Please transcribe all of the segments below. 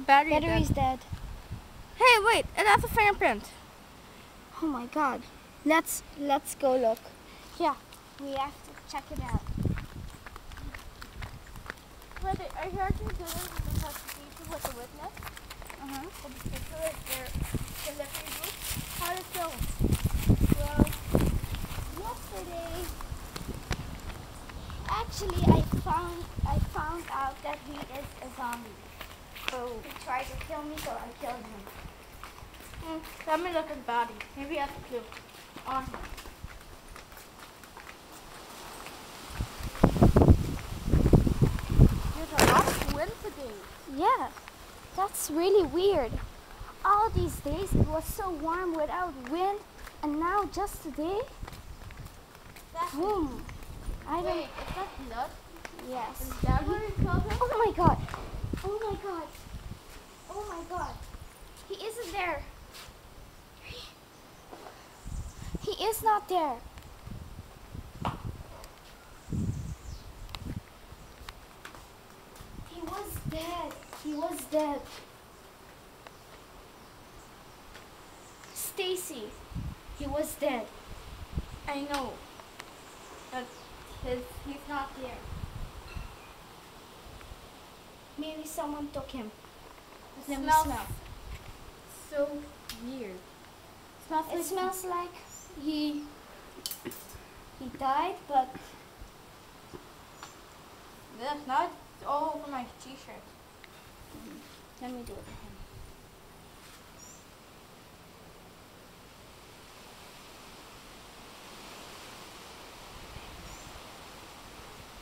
Battery's dead. Hey, wait, that's a fingerprint. Oh my god. Let's go look. Yeah, we have to check it out. Wait, are you actually doing the investigation with the witness? For the picture of their delivery booth? How did it feel? Well, yesterday, actually, I found out that he is a zombie. Oh. He tried to kill me, so I killed him. Let me look at the body. Maybe he has a clue on him. There's a lot of wind today. Yeah, that's really weird. All these days it was so warm without wind, and now just today, boom. Wait, is that blood? Yes. Is that where you killed him? Oh my god. Oh my god. Oh my god. He isn't there. He is not there. He was dead. He was dead. Stacy, he was dead. I know. But he's not there. Maybe someone took him. It Let me smells smell. so weird. It smells like he died, but This, now it's all over my t-shirt. let me do it again.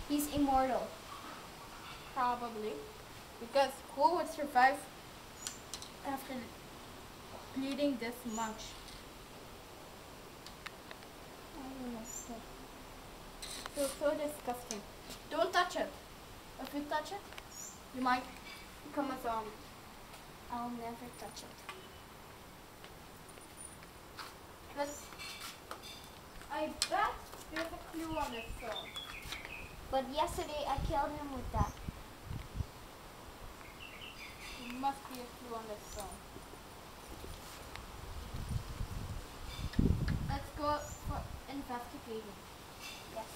He's immortal. Probably. Because who would survive after bleeding this much? I don't know. Feels so disgusting. Don't touch it. If you touch it, you might become a zombie. I'll never touch it. I bet there's a clue on this phone. But yesterday I killed him with that. There must be a clue on this phone. Let's go for investigating. Yes.